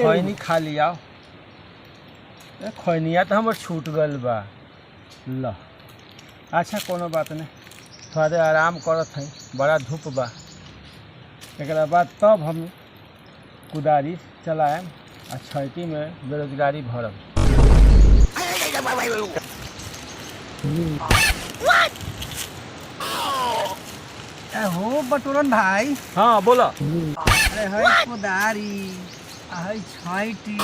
खैनी खा लिया। खैनिया तो हमर छूट गल बा। ल अच्छा कोनो बात नहीं, थोड़ा देर आराम करत है, बड़ा धूप बा। एक बाद तब हम कुदारी चलाएम आ छैती में बेरोजगारी भरब। हो बटोरन भाई। हाँ बोला। अरे है कुदारी है छैटी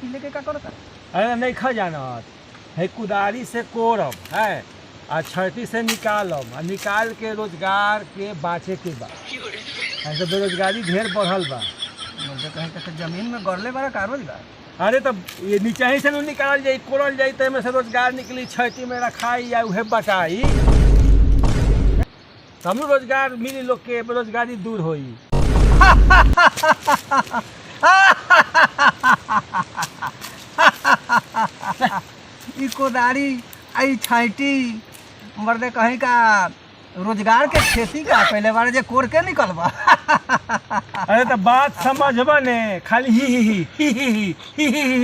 लेके का करता? अरे नहीं खा जानत है, कुदारी से कोरब है आ छैती से निकालब आ निकाल के रोजगार के बाँचे के बा। ऐसे बेरोजगारी ढेर बढ़ल बा। मुझे कहीं तो जमीन में गड़ले बड़ा कारोज बा। अरे तब ये नीचे ही से न निकाल जाई, कोरल जाई, तो में से रोजगार निकली, छैती में रखाई या उहे बटाई, तब रोजगार मिली, लोग के बेरोजगारी दूर होई। ई कोदारी आई छैटी मर्दे कहीं का रोजगार के खेती का पहले बार जे कोर के निकलबा। अरे तो बात समझबा ने, खाली ही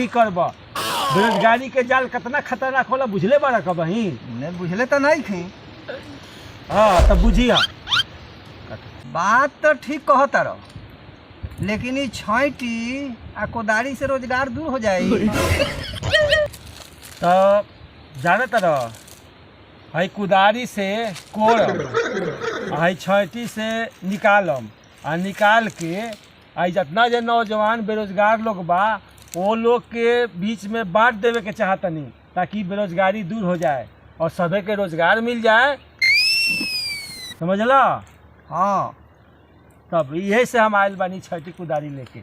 करबा। बेरोजगारी के जाल कितना खतरनाक होला बुझले बारा कबही? नहीं बुझले तो नहीं थी। हाँ तब बुझिया। बात तो ठीक कहता रहो, लेकिन ये छैटी आ कोदारी से रोजगार दूर हो जाए। तो जानत रह, है कुदारी से कोड़म, है छैटी से निकालम आ निकाल के आई जितना जे नौजवान बेरोजगार लोग बा वो लोग के बीच में बांट देवे के चाहतनी, ताकि बेरोजगारी दूर हो जाए और सभी के रोजगार मिल जाए। समझला? हाँ तब यही से हम आयल बानी छैटी कुदारी लेके।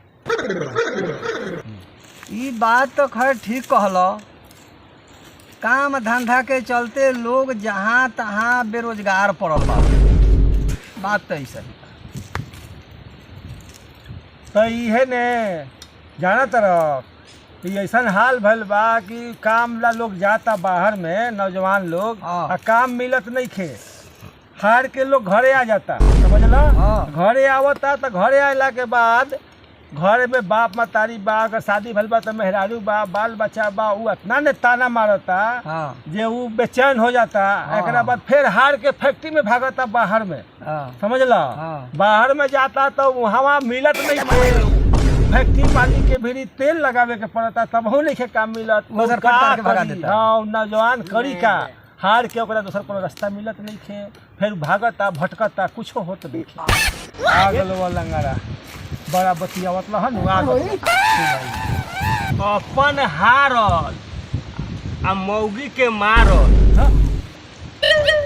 ये बात तो खैर ठीक कहलो। काम धंधा के चलते लोग जहाँ तहाँ बेरोजगार पड़ल बा। बात तो ऐसा ही। तो इहे ने जाना तरफ ऐसा हाल भल बा कि काम ला लोग जाता बाहर में, नौजवान लोग, हाँ। आ काम मिलत नहीं खे, हार के लोग घरे आ जाता। समझला? हाँ। घरे आवता तो घरे आला के बाद घर में बाप मतारी बा, अगर शादी भल बा तो मेहरारू बा, बाल बच्चा बा, वो इतना ने ताना मारता। हाँ। जे वो बेचैन हो जाता। हाँ। एक बाद फिर हार के फैक्ट्री में भागता बाहर में। हाँ। समझला? हाँ। बाहर में जाता तो वहाँ मिलत नहीं थे, फैक्ट्री मालिक के भी तेल लगावे के पड़ता, तब नहीं के काम मिलत। उधर कट करके भगा देता। हाँ नौजवान करी का, हार के ओकरा दूसर कोनो रास्ता मिलत नहीं थे, फिर भागता भटकता, कुछो होत नहीं। आ गल वो लंगड़ा बड़ा बतियावत लहन अपन हारल आ मौगी के मारल।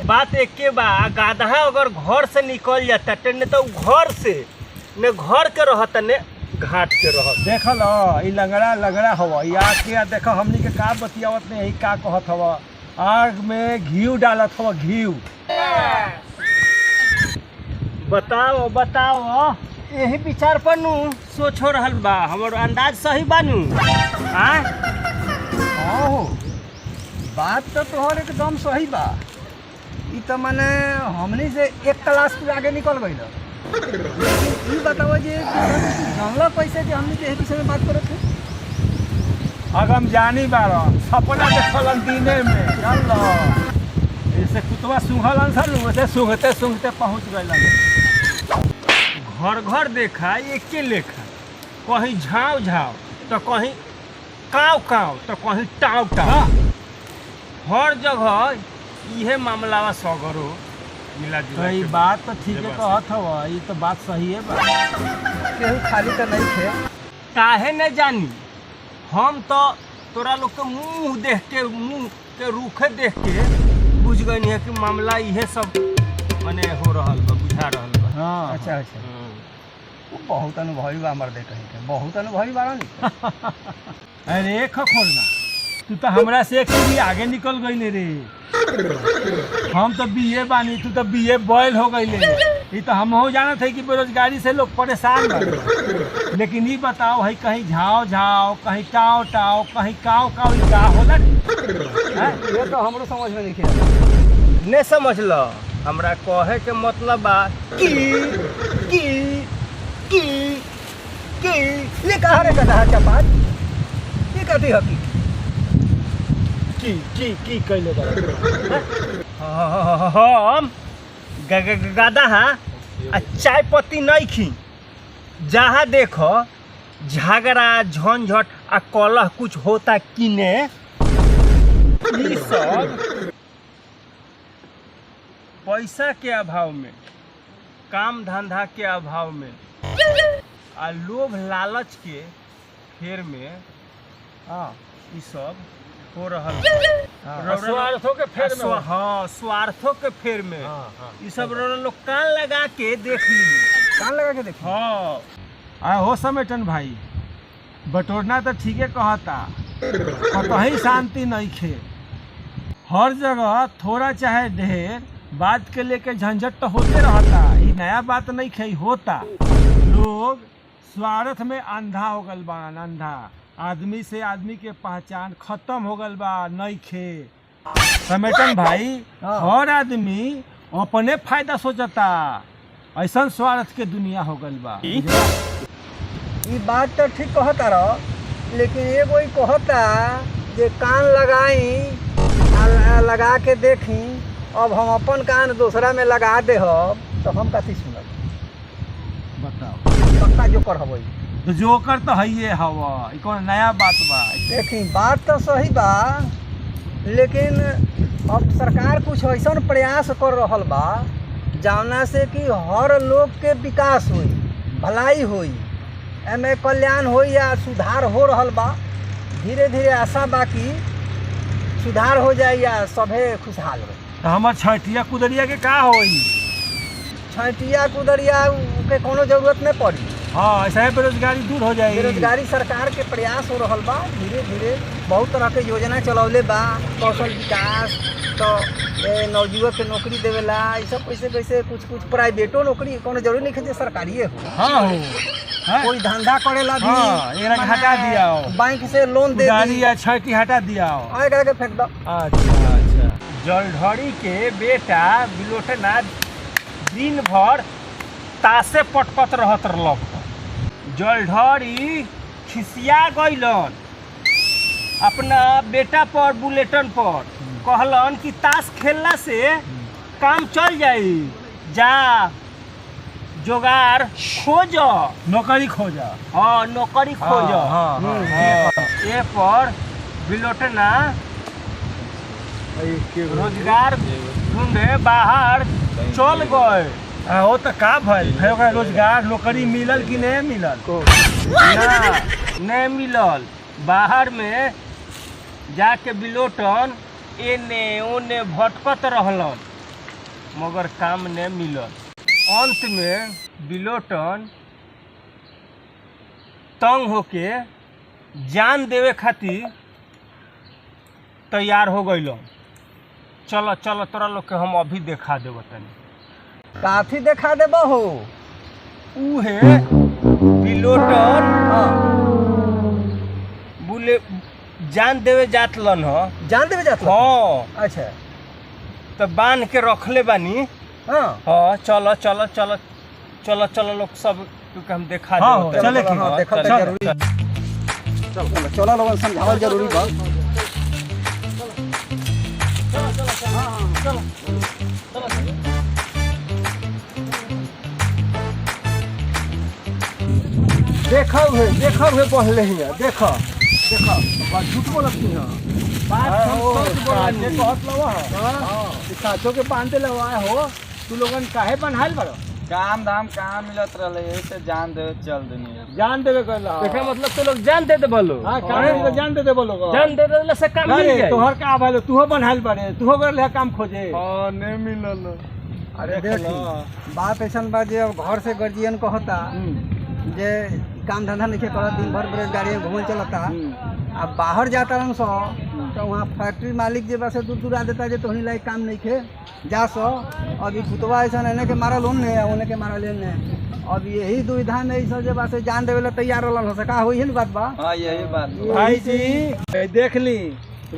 बात एके बा। गाधा अगर घर से निकल जाता न तो घर से न घर के रहता न घाट के रहता। देखल ई लंगड़ा हवा, या के देखो हमनी के का बतियावत नहीं, यही का कहत हवा, आग में घी डालत हवा, घी। बताओ यही विचार पर नु सोच हो रहल बा। हमर अंदाज सही बानू? हाँ बात तो तोहर एकदम सही बा। ई तो माने हमनी से एक क्लास पे आगे निकल गई। लेकिन ई बताओ जे जानला पैसे जे हमनी के विषय में बात करत है। अगम जानी बार सपना देखलन दिने में, जान लो ऐसे कुतवा सूंघलन सन, वैसे सूंघते सूंघते पहुँच गए। घर घर देखा एके लेखा, कहीं झाँव झाँव तो कहीं काव काव तो कहीं टाव टाव। हर जगह इहे मामला सगरो मिला जुला। तो बात तो ठीक है कहत हवा, ये तो बात सही है बा। केहू खाली तो नहीं थे। काहे न जानी, हम तो तोरा लोग के मुंह देख के, मुंह के रूखे देख के बुझ गई है कि मामला इहे सब मने हो रहल बा, बुझा रहल बा। हाँ अच्छा अच्छा। बहुत अनुभवी बा मर्दे कहीं के, बहुत अनुभवी बाड़ा नहीं। अरे खखोरना, तू तो हमरा से एक भी आगे निकल गई रे। हम तो बीए बानी, तू तो बीए बॉयल हो गई। ये तो हम हो जाना थे कि बेरोजगारी से लोग परेशान बा। लेकिन ये बताओ है कहीं झाँव झाँव, कहीं टाव टाव, कहीं काव काव, का होला? ये तो हमरो समझ में नहीं किया। नहीं समझ लो, हमरा कहे के मतलब बा कि कि ये कहा रे गधा चपाट ये कथी हकी की कैले बा हम गधा आ चाय पत्ती नहीं खी जहाँ देखो झगड़ा झंझट आ कलह कुछ होता कि ने ई सब पैसा के अभाव में काम धंधा के अभाव में आ लोभ लालच के फेर में ई सब हो रहल बा। स्वार्थों के फेर में हाँ स्वार्थों के फेर में ये सब लोग कान लगा के देख ली कान लगा के देखो हाँ हो समेटन भाई बटोरना तो ठीके कहता कतही शांति नहीं खे हर जगह थोड़ा चाहे ढेर बात के लेके झंझट तो होते रहता ये नया बात नहीं खे होता लोग स्वार्थ में अंधा हो गल बा अंधा आदमी से आदमी के पहचान खत्म हो गल बा नहीं खे समेटन भाई हर आदमी अपने फायदा सोचता ऐसा स्वार्थ के दुनिया हो गल बा ये बात तो ठीक कहता रह लेकिन एगो ही कहता जे कान लगाई लगा के देखी अब हम अपन कान दूसरा में लगा दे तो हम कथी सुनब बताओ पक्का जो कर हब तो जोकर तो है हवा ई कौन नया बात बा देखी बात तो सही बा लेकिन अब सरकार कुछ ऐसा प्रयास कर रहल बा जौना से कि हर लोग के विकास होई भलाई होई एमे कल्याण होई या सुधार हो रहल बा धीरे धीरे आशा बा कि सुधार हो जाए या सभे खुशहाल हो। तो हमार छठिया कुदरिया के का होई छठिया कुदरिया के कोनो जरूरत नहीं पड़ी हाँ ऐसा है बेरोजगारी दूर हो जाएगी बेरोजगारी सरकार के प्रयास हो रहल बा धीरे धीरे बहुत तरह के योजना चलौले बा कौशल विकास तो नवयुवक के नौकरी देवेला ये सब कैसे कैसे कुछ प्राइवेटो नौकरी कोनो जरूरी नहीं है सरकारिए हो हाँ हो हाँ? कोई धंधा करेला भी हाँ, एकरा के हटा दिया हो। बैंक से लोन दे गाड़ी या छठी हटा दिया हो एकरा के फेंक दो अच्छा अच्छा जलढड़ी के बेटा बिलोटना दिन भर तासे पटकत रहत रहलक जलढड़ी खिसिया गइलन अपना बेटा पर बुलेटन पर कहलन कि ताश खेलला से काम चल जाई जा जोगार खोज नौकरी खोजा हाँ नौकरी खोज ए पर बिलोटना रोजगार ढूंढे बाहर चल गए हो तो का भइल भाई ओकरा रोजगार नौकरी मिलल कि नहीं मिलल ना नहीं मिलल बाहर में जाके बिलोटन एने ओने भटकत रहलन मगर काम नहीं मिलल अंत में बिलोटन तंग होके जान देवे खातिर तैयार हो गइलन चलो चलो तोरा लोग के हम अभी देखा देव तनी काफी देखा देबो हो उहे बिलोटन बुले जान देवे जात लन ह जान देवे जात हाँ अच्छा तो बांध के रखले बानी हाँ हाँ चलो चलो चलो चलो चलो लोग सब क्योंकि हम देखा हाँ, देव चले कि हाँ, देखल तो चल, जरूरी चलो लोगन समझावल जरूरी बा देखो हुए बहले ही देखो देखो बात झूठ बोलती है बात सच बोलने कहत लवा हां साचो के बांधे लवा हो तू लोगन काहे बनहाल बड़ो काम धाम कहाँ मिलत रहले यही से जान दे चल देनी जान देवे कहला देखा मतलब तो लोग जान दे बोलो हां काहे तो जान दे बोलो जान दे देला से काम मिल जाए तोहर का भाई तूहो बनहाल बड़े तूहो कर काम खोजे हां नहीं मिलल अरे देखी बात ऐसा बा जे अब घर से गार्जियन कहता जे काम धंधा नहीं करत दिन भर बेरोजगारी में घूमल चलता अब बाहर जाता हम सो तो वहाँ फैक्ट्री मालिक जे बस दूर दूर आ देता जे तोहनी लायक काम नहीं खे जा सो अभी पुतवा ऐसा एने के मारल ओने ओने के मारल एने अब यही दुविधा में ऐसा जे बस जान देवे ला तैयार रहलन हो सका होई है बात बा हाँ यही बात भाई जी देख ली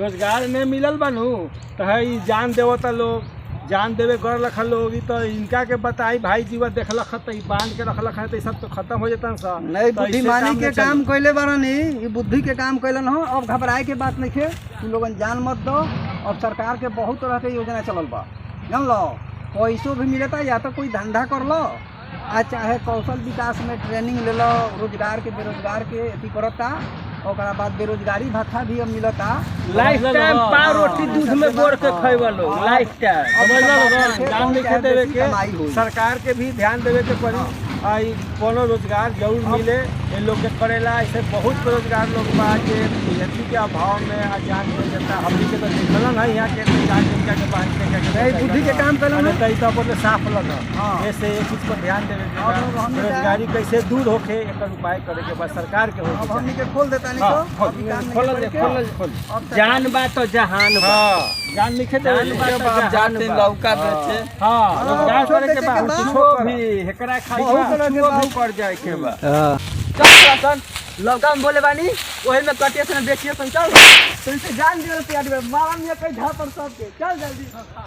रोजगार नहीं मिलल बनू तो है जान देवता लोग जान देवे कर रखल लोग तो इनका के बताई भाई जीवा देखलक त बांध के रखलक है तो सब तो खत्म हो जतन सा नहीं तो ऐसे बुद्धिमानी काम के न चली। काम कैले बारनी ये बुद्धि के काम कैलन हो। अब घबराए के बात नहीं है, तुम लोगन जान मत दो। अब सरकार के बहुत तरह के योजना चलल बा, जान लो। पैसों भी मिलता, या तो कोई धंधा कर लो आ चाहे कौशल विकास में ट्रेनिंग ले लो, रोजगार के बेरोजगार के अथी करता। ओकरा बाद बेरोजगारी भत्ता भी अब मिलता। लाइफ टाइम पाव रोटी दूध में बोर के खइबा लोग, लाइफ टाइम। समझ जान लिखे देवे के कमाई होई। सरकार के भी ध्यान देवे के पड़ी। आई कोनो रोजगार जरूर मिले ये लोग के करेला। ऐसे बहुत बेरोजगार लोग बा के खेती के अभाव में आ जान के जनता हमनी के तो देखलन है यहाँ के जान के के बांध के नहीं, बुद्धि के काम कलन है। तई तो अपन साफ लगा। हाँ। ऐसे एक चीज पर ध्यान देवे के अब बा। हमनी का- बेरोजगारी कैसे दूर होके एकर उपाय करे के बाद सरकार के अब हो हमनी के खोल देता नहीं हाँ, तो अभी काम नहीं खोल करे दे, के। खोल दे, खोल। अब तक- जान बा तो जहान बा। हाँ जान लिखे देवे जान के बा बा। तो जाते लौका बेचे हाँ रोजगार छोड़ करे के देते बा के बा। कुछो भी हेकरा खाई बहुत तरह के कुछो भी बा। कर जाए के बा। चल लौका में बोले बानी वही में कटिए से बेचिए चल तुमसे जान दियो प्यार में मारा में कई झा पर सब के चल जल्दी।